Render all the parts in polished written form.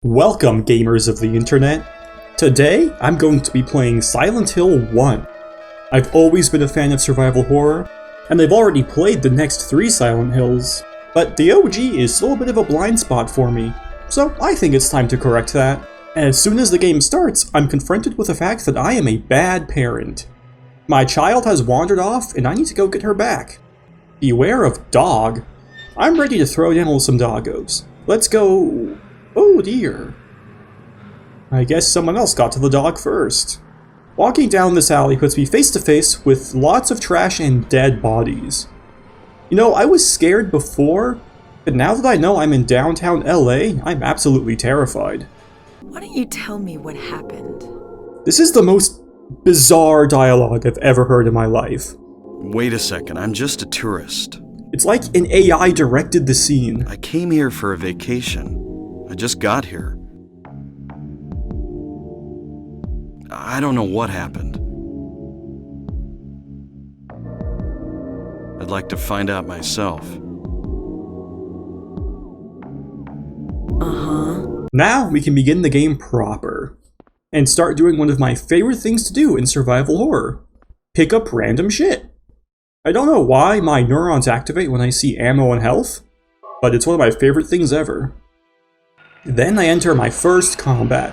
Welcome, gamers of the internet! Today, I'm going to be playing Silent Hill 1. I've always been a fan of survival horror, and I've already played the next 3 Silent Hills, but the OG is still a bit of a blind spot for me, so I think it's time to correct that. As soon as the game starts, I'm confronted with the fact that I am a bad parent. My child has wandered off, and I need to go get her back. Beware of dog. I'm ready to throw down with some doggos. Let's go... Oh dear. I guess someone else got to the dog first. Walking down this alley puts me face to face with lots of trash and dead bodies. You know, I was scared before, but now that I know I'm in downtown LA, I'm absolutely terrified. Why don't you tell me what happened? This is the most bizarre dialogue I've ever heard in my life. Wait a second, I'm just a tourist. It's like an AI directed the scene. I came here for a vacation. I just got here. I don't know what happened. I'd like to find out myself. Now we can begin the game proper, and start doing one of my favorite things to do in survival horror. Pick up random shit. I don't know why my neurons activate when I see ammo and health, but it's one of my favorite things ever. Then I enter my first combat,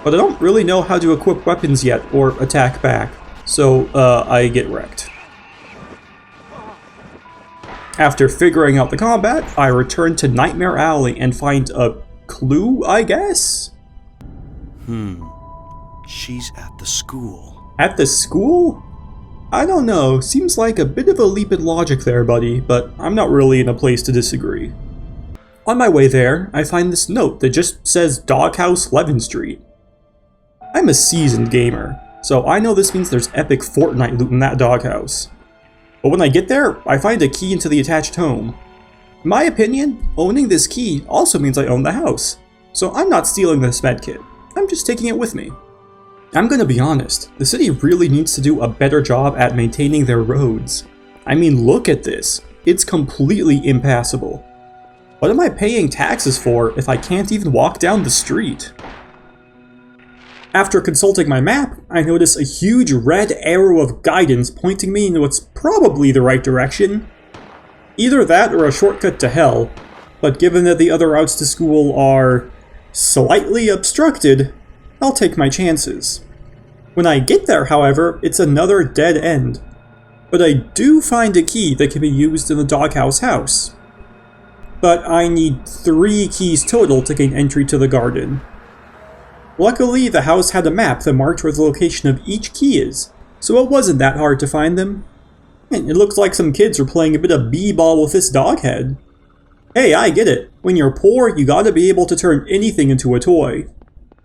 but I don't really know how to equip weapons yet or attack back, so I get wrecked. After figuring out the combat, I return to Nightmare Alley and find a clue, I guess? She's at the school. At the school? I don't know, seems like a bit of a leap in logic there, buddy, but I'm not really in a place to disagree. On my way there, I find this note that just says Doghouse 11th Street. I'm a seasoned gamer, so I know this means there's epic Fortnite loot in that doghouse. But when I get there, I find a key into the attached home. In my opinion, owning this key also means I own the house, so I'm not stealing this medkit, I'm just taking it with me. I'm gonna be honest, the city really needs to do a better job at maintaining their roads. I mean, look at this, it's completely impassable. What am I paying taxes for if I can't even walk down the street? After consulting my map, I notice a huge red arrow of guidance pointing me in what's probably the right direction. Either that or a shortcut to hell, but given that the other routes to school are slightly obstructed, I'll take my chances. When I get there, however, it's another dead end. But I do find a key that can be used in the doghouse house. But I need 3 keys total to gain entry to the garden. Luckily, the house had a map that marked where the location of each key is, so it wasn't that hard to find them. And it looks like some kids are playing a bit of b-ball with this dog head. Hey, I get it. When you're poor, you gotta be able to turn anything into a toy.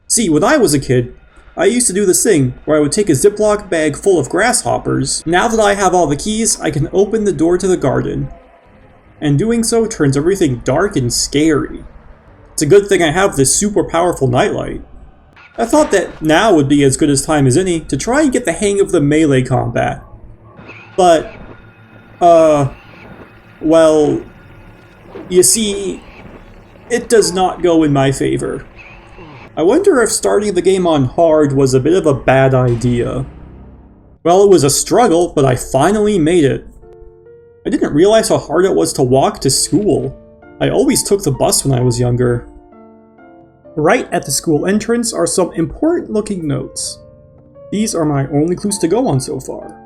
See, when I was a kid, I used to do this thing where I would take a Ziploc bag full of grasshoppers. Now that I have all the keys, I can open the door to the garden. And doing so turns everything dark and scary. It's a good thing I have this super powerful nightlight. I thought that now would be as good a time as any to try and get the hang of the melee combat. But, well, you see, it does not go in my favor. I wonder if starting the game on hard was a bit of a bad idea. Well, it was a struggle, but I finally made it. I didn't realize how hard it was to walk to school. I always took the bus when I was younger. Right at the school entrance are some important looking notes. These are my only clues to go on so far.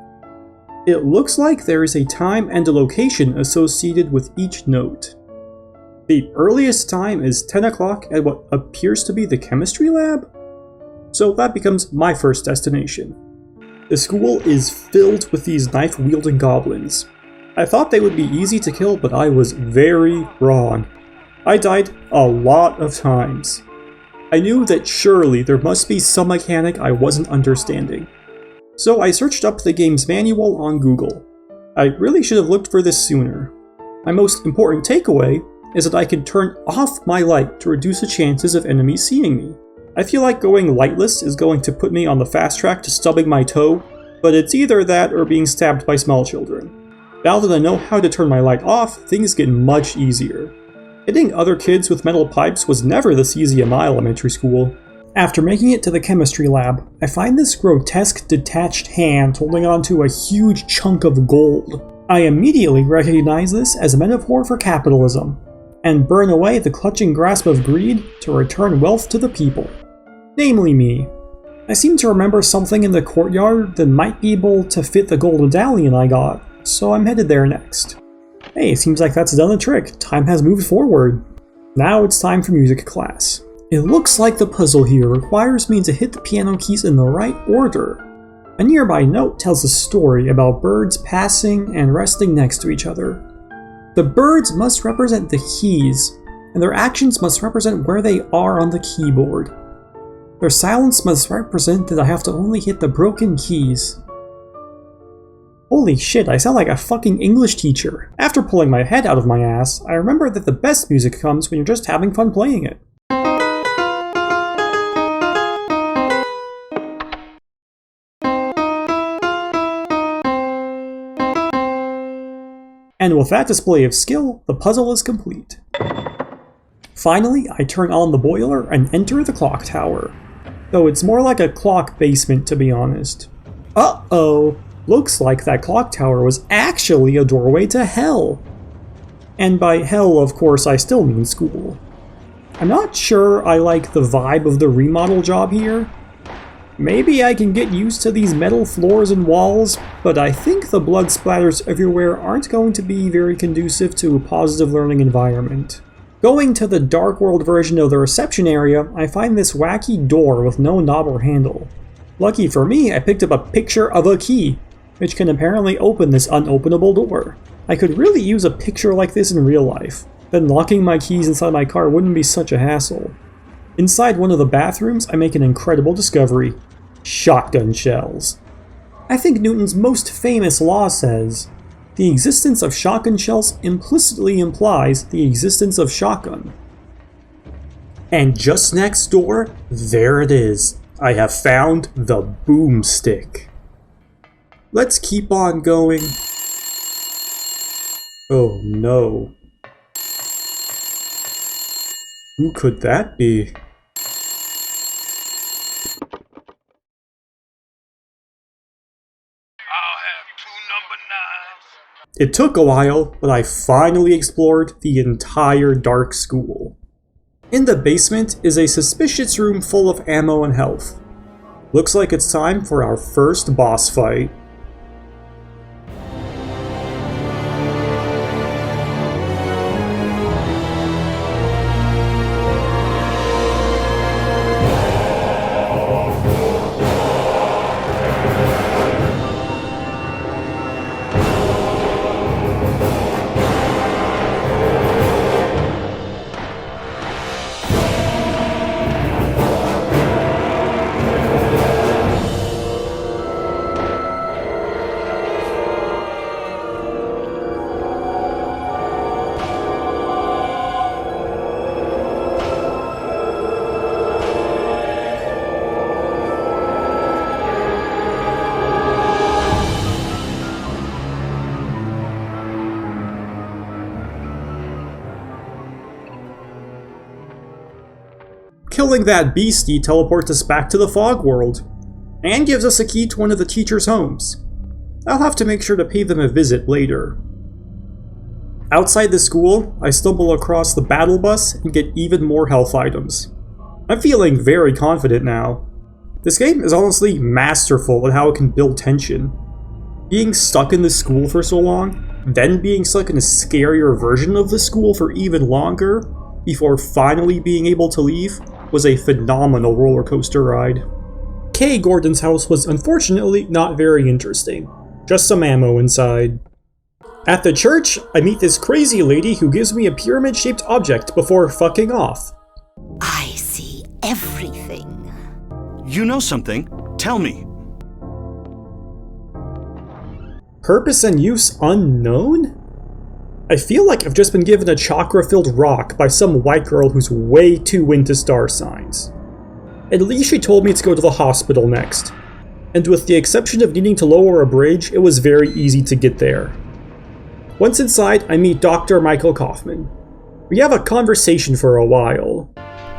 It looks like there is a time and a location associated with each note. The earliest time is 10 o'clock at what appears to be the chemistry lab? So that becomes my first destination. The school is filled with these knife-wielding goblins. I thought they would be easy to kill, but I was very wrong. I died a lot of times. I knew that surely there must be some mechanic I wasn't understanding. So I searched up the game's manual on Google. I really should have looked for this sooner. My most important takeaway is that I can turn off my light to reduce the chances of enemies seeing me. I feel like going lightless is going to put me on the fast track to stubbing my toe, but it's either that or being stabbed by small children. Now that I know how to turn my light off, things get much easier. Hitting other kids with metal pipes was never this easy in my elementary school. After making it to the chemistry lab, I find this grotesque detached hand holding onto a huge chunk of gold. I immediately recognize this as a metaphor for capitalism, and burn away the clutching grasp of greed to return wealth to the people. Namely me. I seem to remember something in the courtyard that might be able to fit the gold medallion I got, so I'm headed there next. Hey, seems like that's done the trick. Time has moved forward. Now it's time for music class. It looks like the puzzle here requires me to hit the piano keys in the right order. A nearby note tells a story about birds passing and resting next to each other. The birds must represent the keys, and their actions must represent where they are on the keyboard. Their silence must represent that I have to only hit the broken keys. Holy shit, I sound like a fucking English teacher. After pulling my head out of my ass, I remember that the best music comes when you're just having fun playing it. And with that display of skill, the puzzle is complete. Finally, I turn on the boiler and enter the clock tower. Though it's more like a clock basement, to be honest. Uh-oh! Looks like that clock tower was actually a doorway to hell. And by hell, of course, I still mean school. I'm not sure I like the vibe of the remodel job here. Maybe I can get used to these metal floors and walls, but I think the blood splatters everywhere aren't going to be very conducive to a positive learning environment. Going to the Dark World version of the reception area, I find this wacky door with no knob or handle. Lucky for me, I picked up a picture of a key, which can apparently open this unopenable door. I could really use a picture like this in real life. Then locking my keys inside my car wouldn't be such a hassle. Inside one of the bathrooms, I make an incredible discovery. Shotgun shells. I think Newton's most famous law says, the existence of shotgun shells implicitly implies the existence of shotgun. And just next door, there it is. I have found the boomstick. Let's keep on going. Oh no. Who could that be? It took a while, but I finally explored the entire dark school. In the basement is a suspicious room full of ammo and health. Looks like it's time for our first boss fight. Killing that beastie teleports us back to the fog world, and gives us a key to one of the teachers' homes. I'll have to make sure to pay them a visit later. Outside the school, I stumble across the battle bus and get even more health items. I'm feeling very confident now. This game is honestly masterful at how it can build tension. Being stuck in the school for so long, then being stuck in a scarier version of the school for even longer, before finally being able to leave, was a phenomenal roller coaster ride. Kay Gordon's house was unfortunately not very interesting. Just some ammo inside. At the church, I meet this crazy lady who gives me a pyramid-shaped object before fucking off. I see everything. You know something. Tell me. Purpose and use unknown? I feel like I've just been given a chakra-filled rock by some white girl who's way too into star signs. At least she told me to go to the hospital next. And with the exception of needing to lower a bridge, it was very easy to get there. Once inside, I meet Dr. Michael Kaufman. We have a conversation for a while.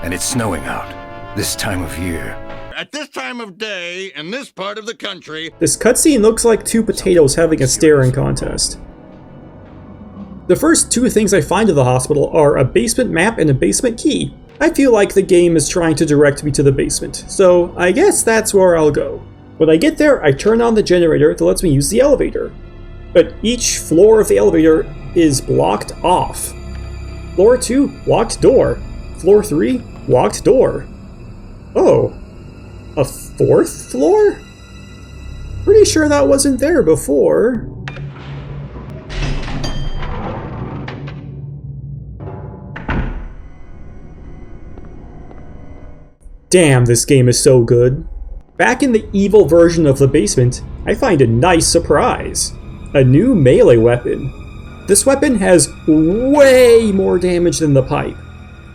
And it's snowing out, this time of year. At this time of day, in this part of the country... This cutscene looks like two potatoes having a staring contest. The first two things I find at the hospital are a basement map and a basement key. I feel like the game is trying to direct me to the basement, so I guess that's where I'll go. When I get there, I turn on the generator that lets me use the elevator. But each floor of the elevator is blocked off. Floor 2, locked door. Floor 3, locked door. Oh. A fourth floor? Pretty sure that wasn't there before. Damn, this game is so good. Back in the evil version of the basement, I find a nice surprise. A new melee weapon. This weapon has way more damage than the pipe.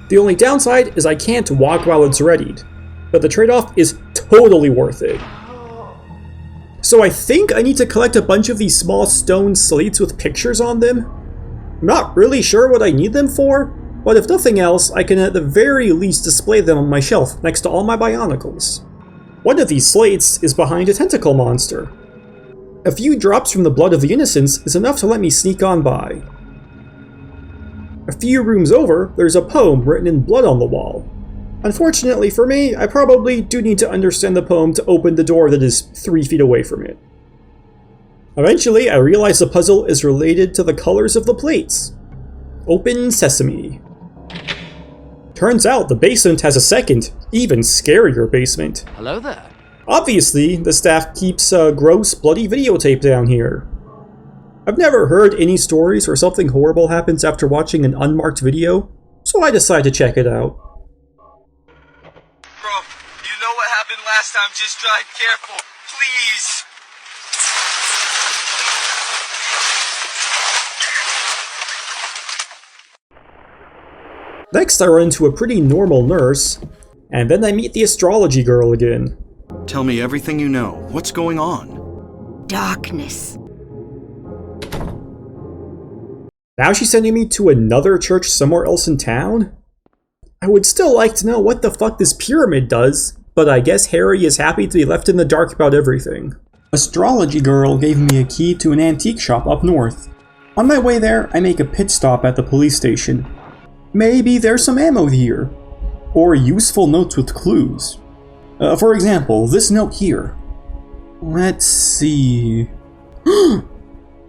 The only downside is I can't walk while it's readied, but the trade-off is totally worth it. So I think I need to collect a bunch of these small stone slates with pictures on them. I'm not really sure what I need them for, but if nothing else, I can at the very least display them on my shelf next to all my Bionicles. One of these slates is behind a tentacle monster. A few drops from the blood of the innocents is enough to let me sneak on by. A few rooms over, there's a poem written in blood on the wall. Unfortunately for me, I probably do need to understand the poem to open the door that is 3 feet away from it. Eventually, I realize the puzzle is related to the colors of the plates. Open sesame. Turns out the basement has a second, even scarier basement. Hello there. Obviously, the staff keeps a gross, bloody videotape down here. I've never heard any stories where something horrible happens after watching an unmarked video, so I decide to check it out. Bro, you know what happened last time, just drive careful, please! Next I run into a pretty normal nurse, and then I meet the astrology girl again. Tell me everything you know. What's going on? Darkness. Now she's sending me to another church somewhere else in town? I would still like to know what the fuck this pyramid does, but I guess Harry is happy to be left in the dark about everything. Astrology girl gave me a key to an antique shop up north. On my way there, I make a pit stop at the police station. Maybe there's some ammo here, or useful notes with clues. For example, this note here. Let's see...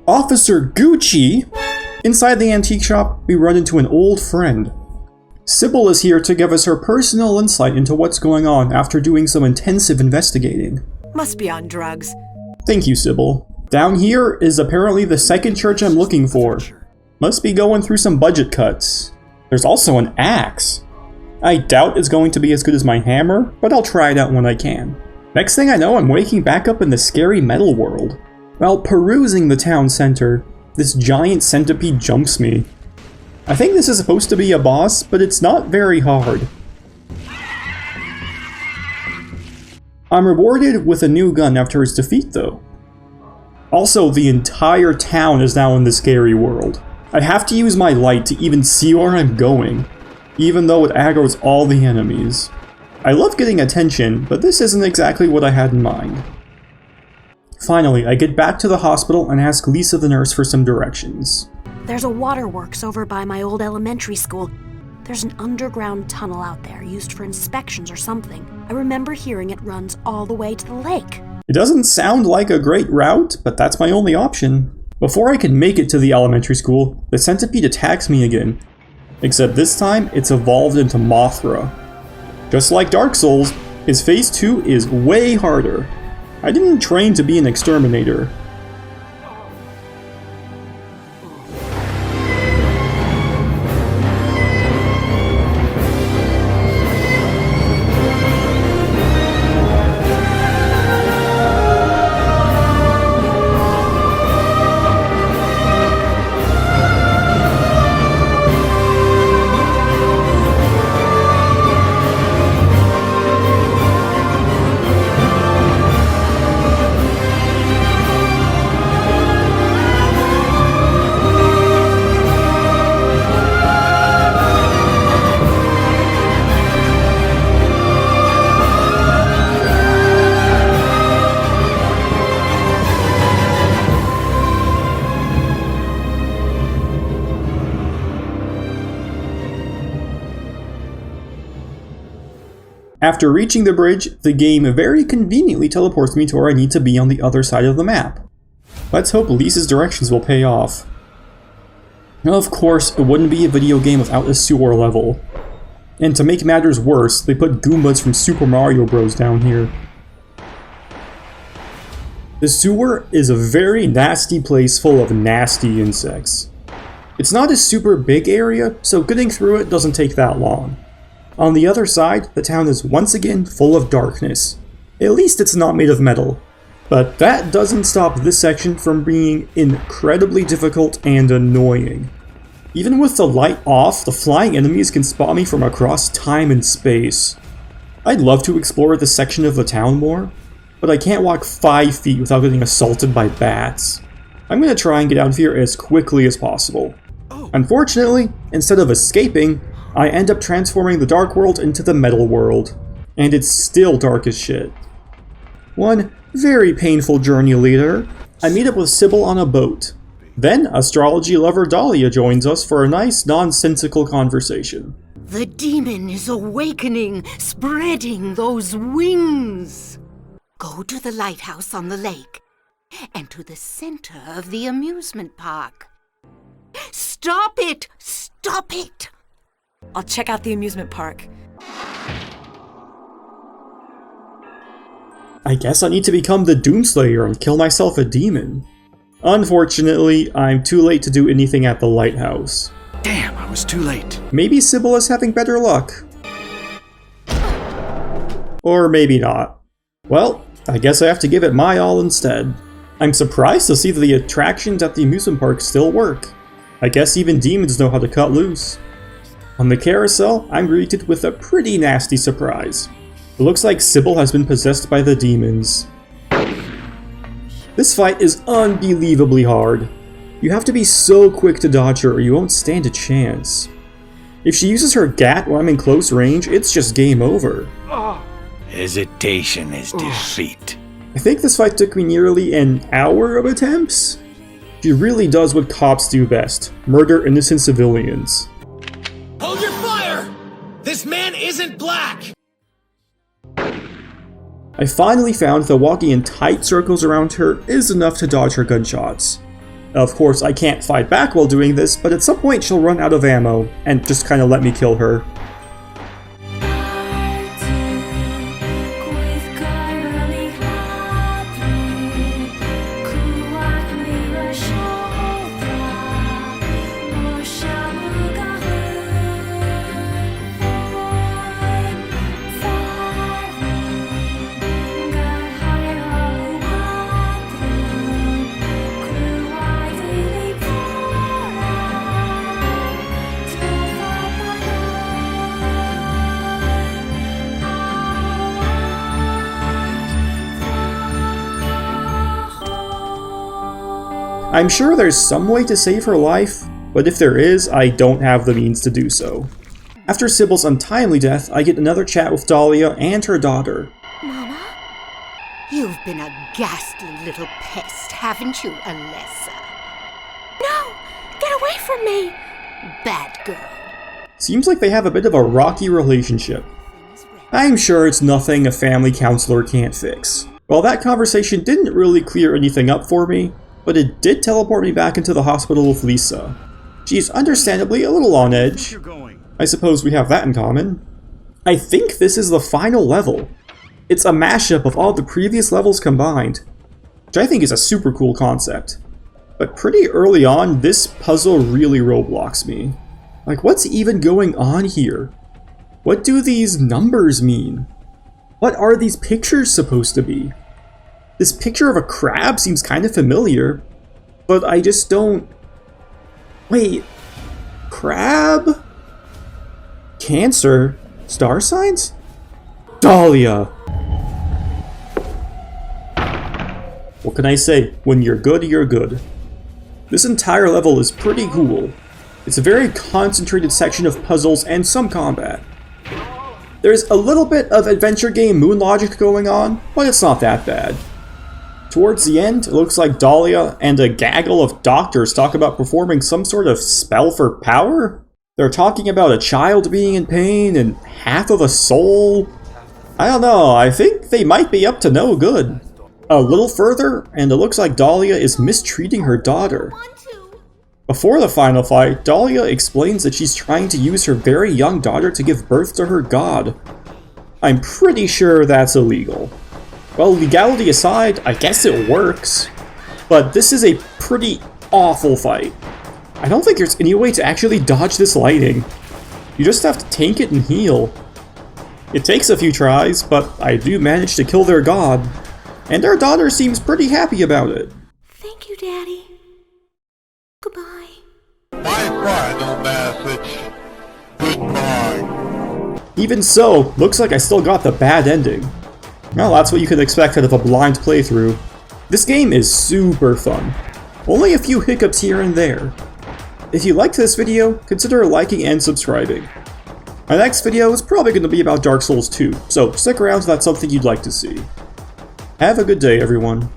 Officer Gucci! Inside the antique shop, we run into an old friend. Sybil is here to give us her personal insight into what's going on after doing some intensive investigating. Must be on drugs. Thank you, Sybil. Down here is apparently the second church I'm looking for. Must be going through some budget cuts. There's also an axe. I doubt it's going to be as good as my hammer, but I'll try it out when I can. Next thing I know, I'm waking back up in the scary metal world. While perusing the town center, this giant centipede jumps me. I think this is supposed to be a boss, but it's not very hard. I'm rewarded with a new gun after its defeat, though. Also, the entire town is now in the scary world. I have to use my light to even see where I'm going, even though it aggroes all the enemies. I love getting attention, but this isn't exactly what I had in mind. Finally, I get back to the hospital and ask Lisa the nurse for some directions. There's a waterworks over by my old elementary school. There's an underground tunnel out there used for inspections or something. I remember hearing it runs all the way to the lake. It doesn't sound like a great route, but that's my only option. Before I can make it to the elementary school, the centipede attacks me again. Except this time, it's evolved into Mothra. Just like Dark Souls, his phase 2 is way harder. I didn't train to be an exterminator. After reaching the bridge, the game very conveniently teleports me to where I need to be on the other side of the map. Let's hope Lisa's directions will pay off. Of course, it wouldn't be a video game without a sewer level. And to make matters worse, they put Goombas from Super Mario Bros. Down here. The sewer is a very nasty place full of nasty insects. It's not a super big area, so getting through it doesn't take that long. On the other side, the town is once again full of darkness. At least it's not made of metal. But that doesn't stop this section from being incredibly difficult and annoying. Even with the light off, the flying enemies can spot me from across time and space. I'd love to explore this section of the town more, but I can't walk 5 feet without getting assaulted by bats. I'm gonna try and get out of here as quickly as possible. Unfortunately, instead of escaping, I end up transforming the dark world into the metal world, and it's still dark as shit. One very painful journey later, I meet up with Sybil on a boat. Then, astrology lover Dahlia joins us for a nice, nonsensical conversation. The demon is awakening, spreading those wings. Go to the lighthouse on the lake and to the center of the amusement park. Stop it! Stop it! I'll check out the amusement park. I guess I need to become the Doomslayer and kill myself a demon. Unfortunately, I'm too late to do anything at the lighthouse. Damn, I was too late. Maybe Sybil is having better luck. Or maybe not. Well, I guess I have to give it my all instead. I'm surprised to see that the attractions at the amusement park still work. I guess even demons know how to cut loose. On the carousel, I'm greeted with a pretty nasty surprise. It looks like Sybil has been possessed by the demons. This fight is unbelievably hard. You have to be so quick to dodge her or you won't stand a chance. If she uses her gat while I'm in close range, it's just game over. Hesitation is defeat. I think this fight took me nearly an hour of attempts. She really does what cops do best, murder innocent civilians. Hold your fire! This man isn't black! I finally found that walking in tight circles around her is enough to dodge her gunshots. Of course, I can't fight back while doing this, but at some point she'll run out of ammo and just kinda let me kill her. I'm sure there's some way to save her life, but if there is, I don't have the means to do so. After Sybil's untimely death, I get another chat with Dahlia and her daughter. Mama? You've been a ghastly little pest, haven't you, Alessa? No! Get away from me! Bad girl. Seems like they have a bit of a rocky relationship. I'm sure it's nothing a family counselor can't fix. While that conversation didn't really clear anything up for me, but it did teleport me back into the hospital with Lisa. She's understandably a little on edge. I suppose we have that in common. I think this is the final level. It's a mashup of all the previous levels combined, which I think is a super cool concept. But pretty early on, this puzzle really roadblocks me. Like, what's even going on here? What do these numbers mean? What are these pictures supposed to be? This picture of a crab seems kind of familiar, but I just don't... Wait, crab? Cancer? Star signs? Dahlia! What can I say? When you're good, you're good. This entire level is pretty cool. It's a very concentrated section of puzzles and some combat. There's a little bit of adventure game moon logic going on, but it's not that bad. Towards the end, it looks like Dahlia and a gaggle of doctors talk about performing some sort of spell for power. They're talking about a child being in pain and half of a soul. I don't know, I think they might be up to no good. A little further, and it looks like Dahlia is mistreating her daughter. Before the final fight, Dahlia explains that she's trying to use her very young daughter to give birth to her god. I'm pretty sure that's illegal. Well, legality aside, I guess it works. But this is a pretty awful fight. I don't think there's any way to actually dodge this lightning. You just have to tank it and heal. It takes a few tries, but I do manage to kill their god. And their daughter seems pretty happy about it. Thank you, Daddy. Goodbye. My final message. Goodbye. Even so, looks like I still got the bad ending. Well, that's what you can expect out of a blind playthrough. This game is super fun. Only a few hiccups here and there. If you liked this video, consider liking and subscribing. My next video is probably going to be about Dark Souls 2, so stick around if that's something you'd like to see. Have a good day, everyone.